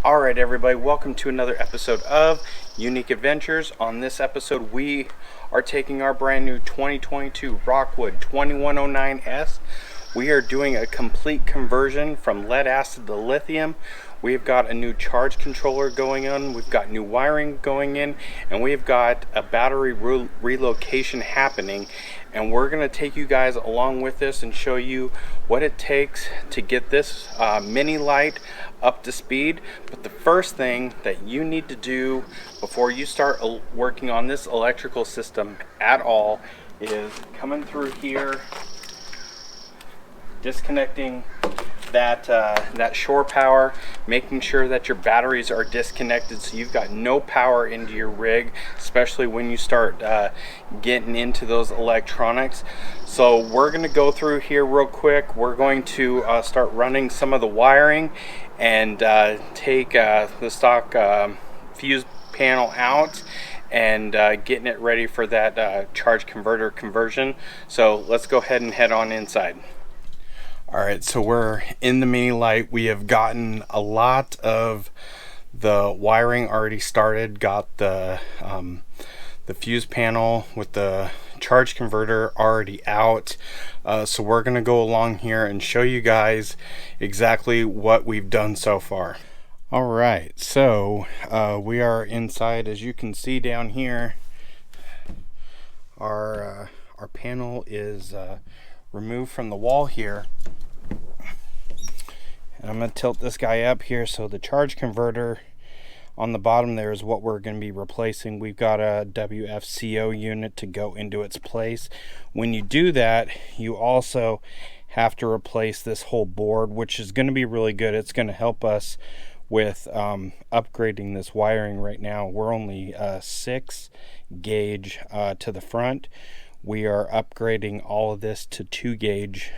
Alright everybody, welcome to another episode of Unique Adventures. On this episode we are taking our brand new 2022 Rockwood 2109s. We are doing a complete conversion from lead acid to lithium. We've got a new charge controller going on, we've got new wiring going in, and we've got a battery relocation happening. And we're going to take you guys along with this and show you what it takes to get this Minilite up to speed. But the first thing that you need to do before you start working on this electrical system at all is coming through here, disconnecting that shore power, making sure that your batteries are disconnected so you've got no power into your rig, especially when you start getting into those electronics. So we're going to go through here real quick. We're going to start running some of the wiring and take the stock fuse panel out and getting it ready for that charge converter conversion. So let's go ahead and head on inside. Alright, so we're in the Minilite. We have gotten a lot of the wiring already started. Got the fuse panel with the charge converter already out. So we're going to go along here and show you guys exactly what we've done so far. Alright, so we are inside. As you can see down here, our panel is removed from the wall here. And I'm going to tilt this guy up here so the charge converter on the bottom there is what we're going to be replacing. We've got a WFCO unit to go into its place. When you do that, you also have to replace this whole board, which is going to be really good. It's going to help us with upgrading this wiring. Right now we're only 6 gauge to the front. We are upgrading all of this to 2 gauge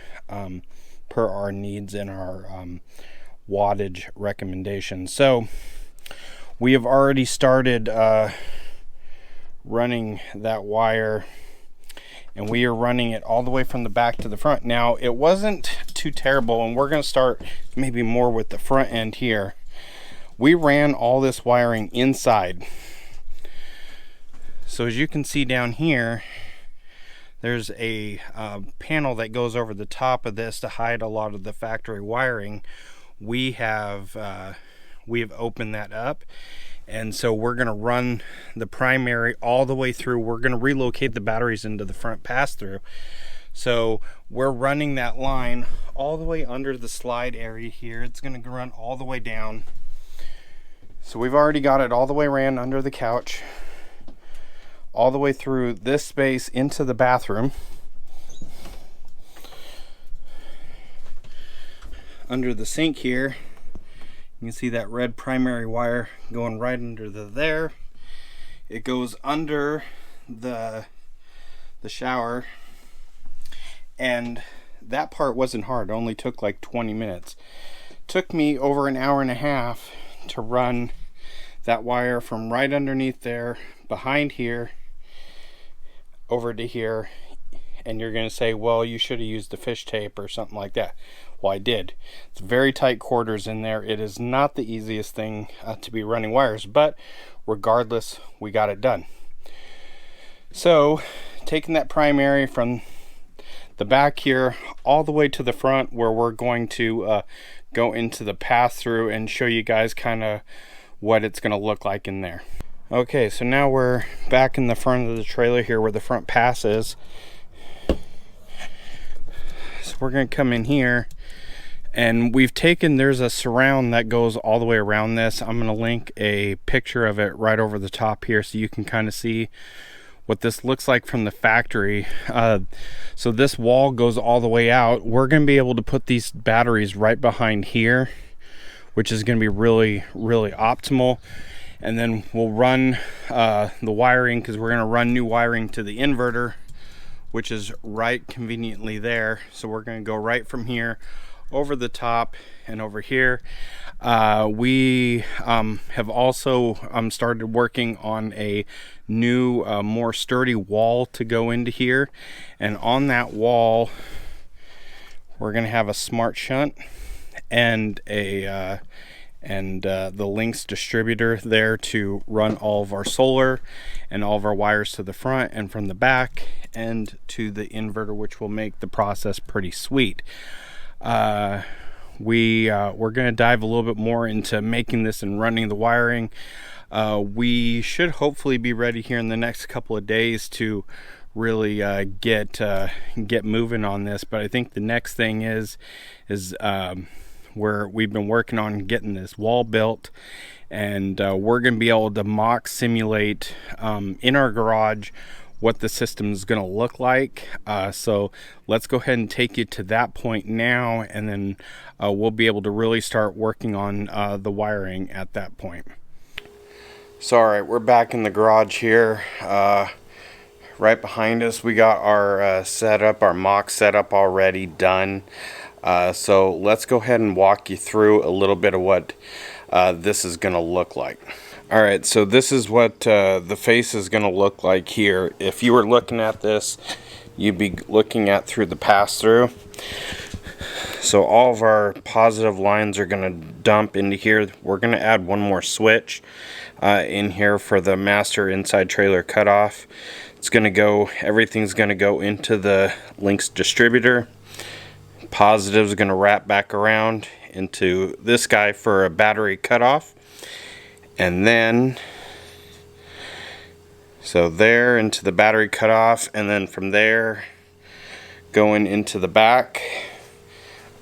per our needs and our wattage recommendations. So we have already started running that wire, and we are running it all the way from the back to the front. Now it wasn't too terrible, and we're going to start maybe more with the front end here. We ran all this wiring inside. So as you can see down here, there's a panel that goes over the top of this to hide a lot of the factory wiring. We have opened that up, and so we're going to run the primary all the way through. We're going to relocate the batteries into the front pass-through. So we're running that line all the way under the slide area here. It's going to run all the way down. So we've already got it all the way ran under the couch, all the way through this space into the bathroom, under the sink here. You can see that red primary wire going right under there. It goes under the shower, and that part wasn't hard. It only took like 20 minutes. Took me over an hour and a half to run that wire from right underneath there, behind here, over to here. And you're going to say, well, you should have used the fish tape or something like that. Well, I did. It's very tight quarters in there. It is not the easiest thing to be running wires, but regardless, we got it done. So taking that primary from the back here all the way to the front, where we're going to go into the pass-through and show you guys kind of what it's going to look like in there. Okay, so now we're back in the front of the trailer here where the front pass is. So we're going to come in here, and there's a surround that goes all the way around this. I'm going to link a picture of it right over the top here so you can kind of see what this looks like from the factory. So this wall goes all the way out. We're going to be able to put these batteries right behind here, which is going to be really, really optimal. And then we'll run the wiring, because we're going to run new wiring to the inverter, which is right conveniently there. So we're going to go right from here over the top and over here. We have also started working on a new more sturdy wall to go into here, and on that wall we're going to have a smart shunt and a and the Lynx distributor there to run all of our solar and all of our wires to the front and from the back and to the inverter, which will make the process pretty sweet. We're going to dive a little bit more into making this and running the wiring. We should hopefully be ready here in the next couple of days to really get moving on this. But I think the next thing is where we've been working on getting this wall built, and we're going to be able to mock simulate in our garage what the system is going to look like. So let's go ahead and take you to that point now, and then we'll be able to really start working on the wiring at that point. So all right, we're back in the garage here. Right behind us we got our setup, our mock setup already done. So let's go ahead and walk you through a little bit of what this is going to look like. Alright, so this is what the face is going to look like here. If you were looking at this, you'd be looking at through the pass-through. So all of our positive lines are going to dump into here. We're going to add one more switch in here for the master inside trailer cutoff. It's going to go, everything's going to go into the Lynx distributor. Positive is going to wrap back around into this guy for a battery cutoff. And then, so there into the battery cutoff, and then from there going into the back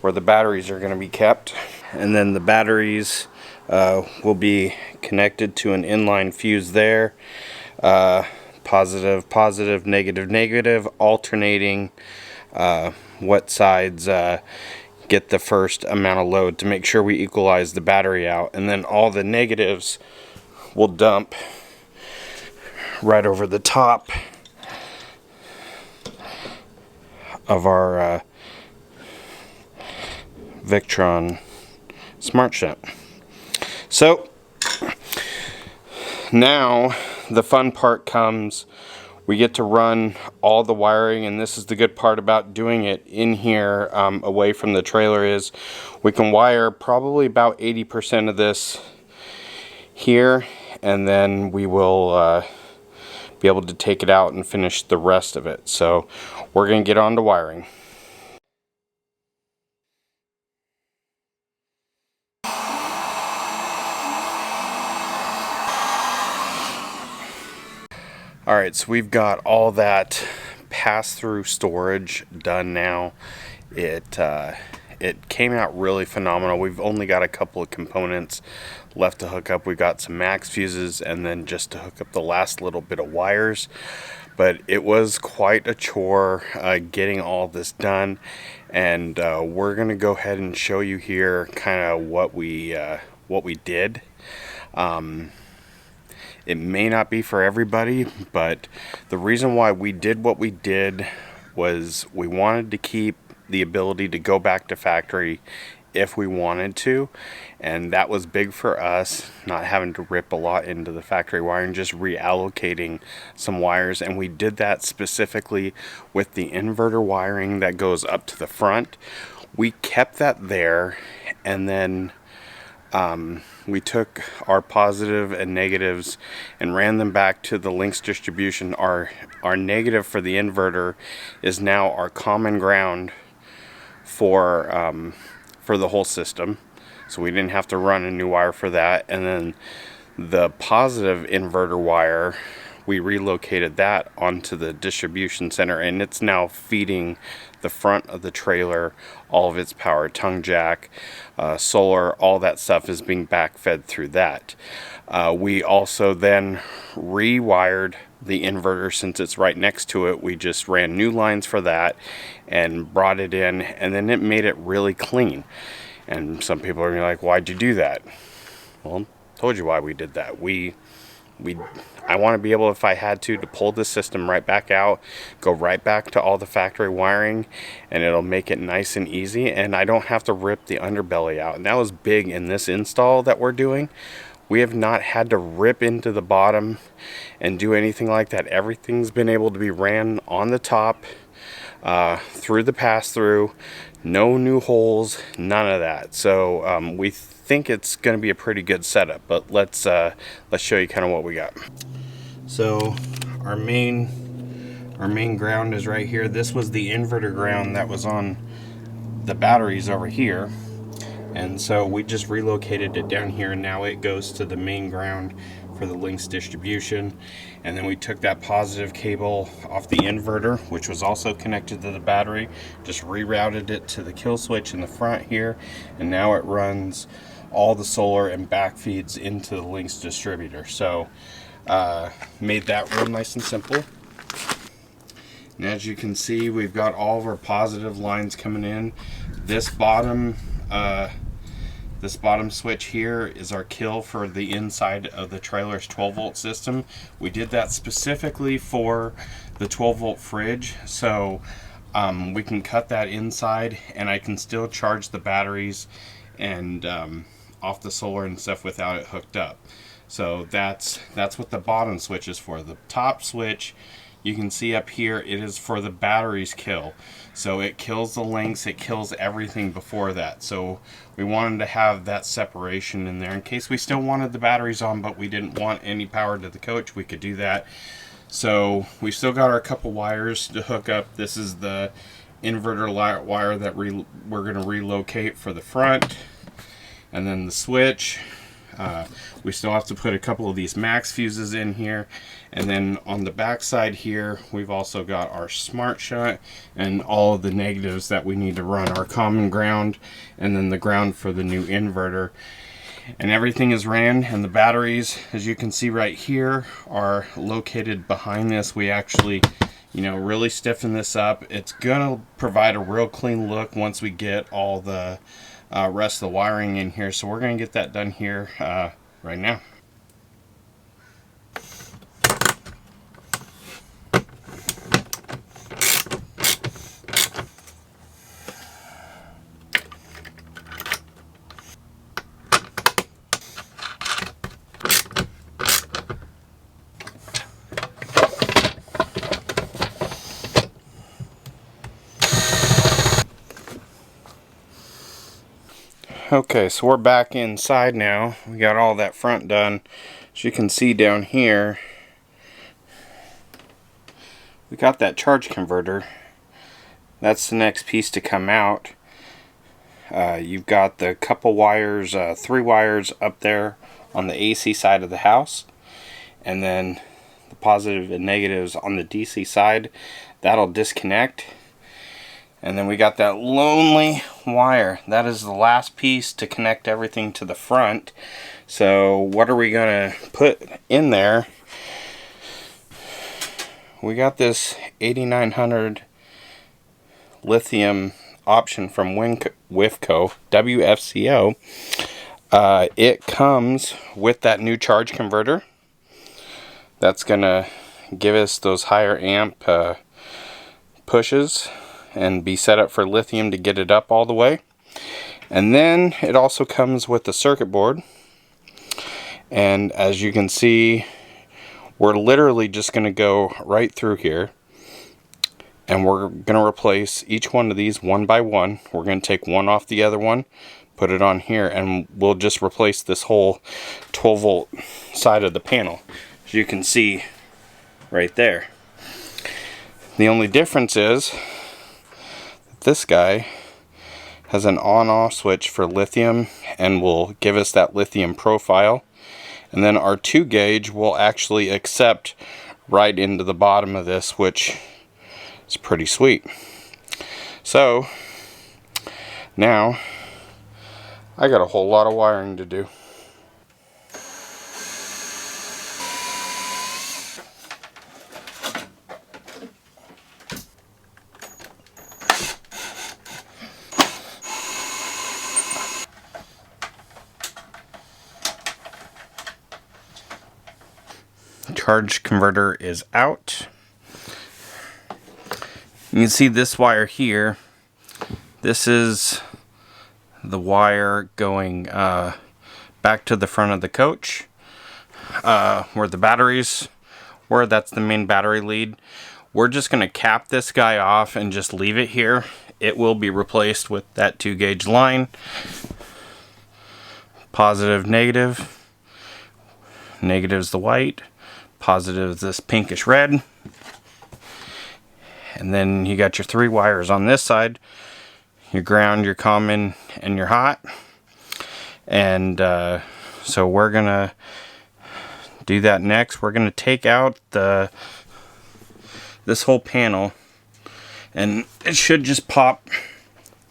where the batteries are going to be kept. And then the batteries will be connected to an inline fuse there. Positive, positive, negative, negative, alternating what sides get the first amount of load to make sure we equalize the battery out. And then all the negatives will dump right over the top of our Victron smart shunt. So now the fun part comes. We get to run all the wiring, and this is the good part about doing it in here away from the trailer, is we can wire probably about 80% of this here, and then we will be able to take it out and finish the rest of it. So we're going to get on to wiring. Alright, so we've got all that pass-through storage done now. It came out really phenomenal. We've only got a couple of components left to hook up. We got some max fuses and then just to hook up the last little bit of wires. But it was quite a chore getting all this done, and we're gonna go ahead and show you here kind of what we did. It may not be for everybody, but the reason why we did what we did was we wanted to keep the ability to go back to factory if we wanted to, and that was big for us, not having to rip a lot into the factory wiring, just reallocating some wires. And we did that specifically with the inverter wiring that goes up to the front. We kept that there, and then we took our positive and negatives and ran them back to the Lynx distribution. Our negative for the inverter is now our common ground for the whole system, so we didn't have to run a new wire for that. And then the positive inverter wire, we relocated that onto the distribution center, and it's now feeding the front of the trailer all of its power, tongue jack, solar, all that stuff is being back fed through that. We also then rewired the inverter. Since it's right next to it, we just ran new lines for that and brought it in, and then it made it really clean. And some people are like, why'd you do that? Well, I told you why we did that. I want to be able, if I had to pull the system right back out, go right back to all the factory wiring, and it'll make it nice and easy, and I don't have to rip the underbelly out. And that was big in this install that we're doing. We have not had to rip into the bottom and do anything like that. Everything's been able to be ran on the top, through the pass-through, no new holes, none of that. So we think it's going to be a pretty good setup, but let's show you kind of what we got. So our main ground is right here. This was the inverter ground that was on the batteries over here, and so we just relocated it down here, and now it goes to the main ground for the Lynx distribution. And then we took that positive cable off the inverter, which was also connected to the battery, just rerouted it to the kill switch in the front here, and now it runs all the solar and back feeds into the Lynx distributor. So made that real nice and simple. And as you can see, we've got all of our positive lines coming in. This bottom switch here is our kill for the inside of the trailer's 12-volt system. We did that specifically for the 12-volt fridge, so we can cut that inside, and I can still charge the batteries and off the solar and stuff without it hooked up. So that's what the bottom switch is for. The top switch, you can see up here, it is for the batteries kill. So it kills the Lynx, it kills everything before that. So we wanted to have that separation in there in case we still wanted the batteries on, but we didn't want any power to the coach. We could do that. So we still got our couple wires to hook up. This is the inverter wire that we're going to relocate for the front, and then the switch. We still have to put a couple of these max fuses in here, and then on the back side here we've also got our smart shunt and all of the negatives that we need to run our common ground, and then the ground for the new inverter. And everything is ran, and the batteries, as you can see right here, are located behind this. We actually, you know, really stiffen this up. It's gonna provide a real clean look once we get all the rest of the wiring in here. So we're gonna get that done here right now. Okay, so we're back inside now. We got all that front done. As you can see down here, we got that charge converter. That's the next piece to come out. You've got the couple wires, 3 wires up there on the AC side of the house, and then the positive and negatives on the DC side. That'll disconnect. And then we got that lonely wire. That is the last piece to connect everything to the front. So what are we gonna put in there? We got this 8900 lithium option from WFCO, WFCO. It comes with that new charge converter. That's gonna give us those higher amp pushes and be set up for lithium to get it up all the way. And then it also comes with the circuit board, and as you can see, we're literally just going to go right through here, and we're going to replace each one of these one by one. We're going to take one off the other one, put it on here, and we'll just replace this whole 12-volt side of the panel, as you can see right there. The only difference is this guy has an on-off switch for lithium and will give us that lithium profile, and then our 2 gauge will actually accept right into the bottom of this, which is pretty sweet. So now I got a whole lot of wiring to do. Charge converter is out. You can see this wire here. This is the wire going back to the front of the coach, where the batteries were. That's the main battery lead. We're just going to cap this guy off and just leave it here. It will be replaced with that 2 gauge line. Positive, negative. Negative is the white. Positive is this pinkish red. And then you got your 3 wires on this side. Your ground, your common, and your hot. And so we're gonna do that next. We're gonna take out this whole panel, and it should just pop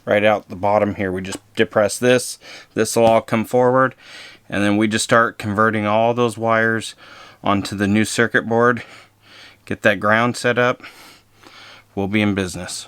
right out the bottom here. We just depress this. This will all come forward, and then we just start converting all those wires onto the new circuit board. Get that ground set up. We'll be in business.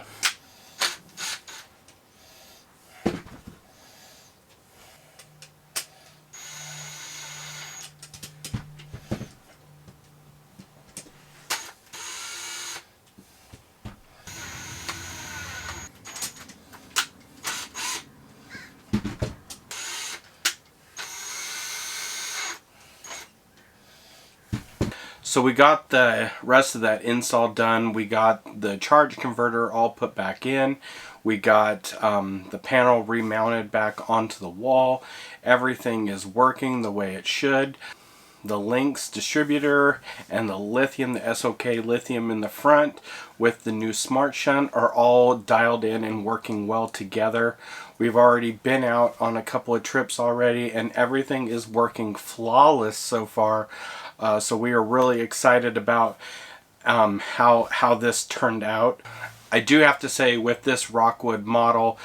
So we got the rest of that install done. We got the charge converter all put back in. We got the panel remounted back onto the wall. Everything is working the way it should. The Lynx distributor and the lithium, the SOK lithium in the front with the new smart shunt are all dialed in and working well together. We've already been out on a couple of trips already, and everything is working flawless so far. So we are really excited about how this turned out. I do have to say, with this Rockwood model,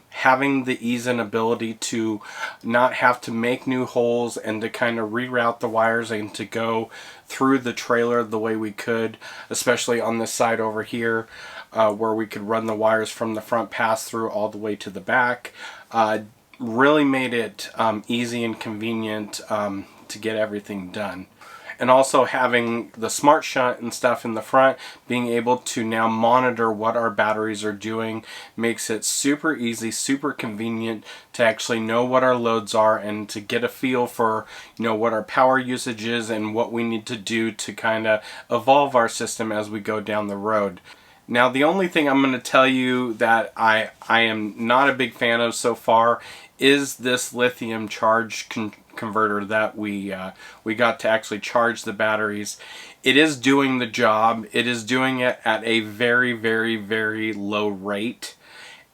having the ease and ability to not have to make new holes and to kind of reroute the wires and to go through the trailer the way we could, especially on this side over here, where we could run the wires from the front pass through all the way to the back, really made it easy and convenient to get everything done. And also having the smart shunt and stuff in the front, being able to now monitor what our batteries are doing, makes it super easy, super convenient to actually know what our loads are and to get a feel for, you know, what our power usage is and what we need to do to kind of evolve our system as we go down the road. Now, the only thing I'm going to tell you that I am not a big fan of so far is this lithium charge converter that we got to actually charge the batteries. It is doing the job. It is doing it at a very, very, very low rate.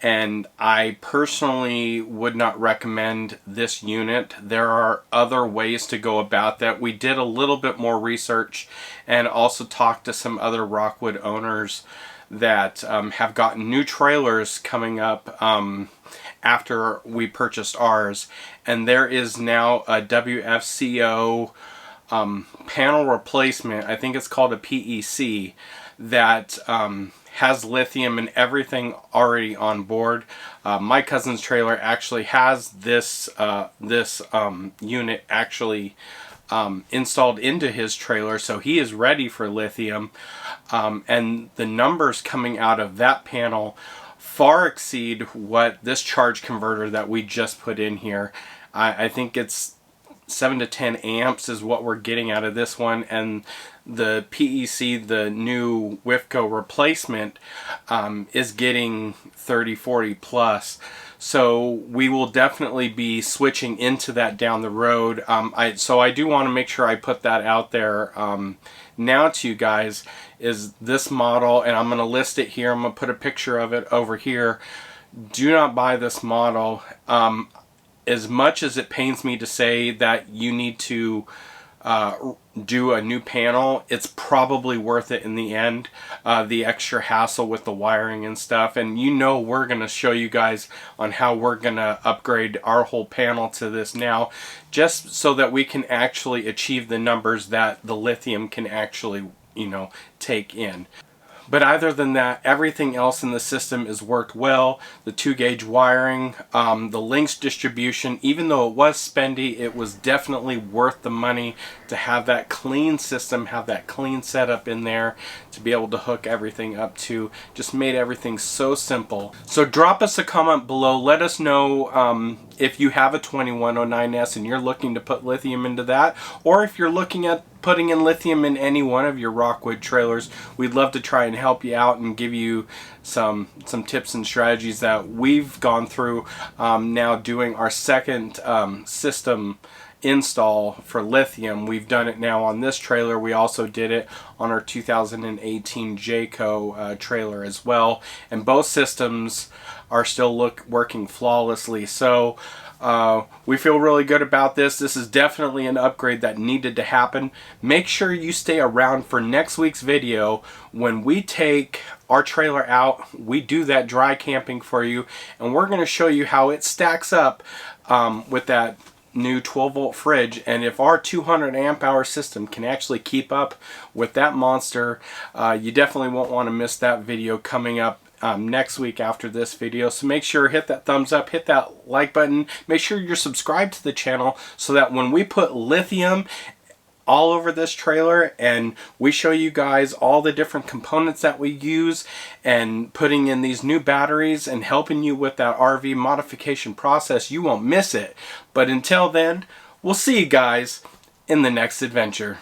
And I personally would not recommend this unit. There are other ways to go about that. We did a little bit more research and also talked to some other Rockwood owners that have gotten new trailers coming up after we purchased ours, and there is now a WFCO panel replacement. I think it's called a PEC, that has lithium and everything already on board. My cousin's trailer actually has this unit actually installed into his trailer, so he is ready for lithium, and the numbers coming out of that panel far exceed what this charge converter that we just put in here. I think it's 7 to 10 amps is what we're getting out of this one, and the PEC, the new WFCO replacement, is getting 30-40 plus. So we will definitely be switching into that down the road. So I do want to make sure I put that out there now to you guys, is this model, and I'm going to list it here. I'm going to put a picture of it over here. Do not buy this model. As much as it pains me to say that you need to do a new panel, it's probably worth it in the end. The extra hassle with the wiring and stuff, and you know we're going to show you guys on how we're going to upgrade our whole panel to this now, just so that we can actually achieve the numbers that the lithium can actually, you know, take in. But other than that, everything else in the system is worked well. The 2-gauge wiring, the Lynx distribution, even though it was spendy, it was definitely worth the money to have that clean system, have that clean setup in there to be able to hook everything up to. Just made everything so simple. So drop us a comment below. Let us know if you have a 2109S and you're looking to put lithium into that, or if you're looking at putting in lithium in any one of your Rockwood trailers, we'd love to try and help you out and give you some tips and strategies that we've gone through now doing our second system install for lithium. We've done it now on this trailer. We also did it on our 2018 Jayco trailer as well, and both systems are still working flawlessly. So we feel really good about this. This is definitely an upgrade that needed to happen. Make sure you stay around for next week's video when we take our trailer out. We do that dry camping for you, and we're going to show you how it stacks up with that new 12-volt fridge, and if our 200 amp hour system can actually keep up with that monster. You definitely won't want to miss that video coming up next week after this video. So make sure hit that thumbs up, hit that like button, make sure you're subscribed to the channel so that when we put lithium all over this trailer and we show you guys all the different components that we use and putting in these new batteries and helping you with that RV modification process, you won't miss it. But until then, we'll see you guys in the next adventure.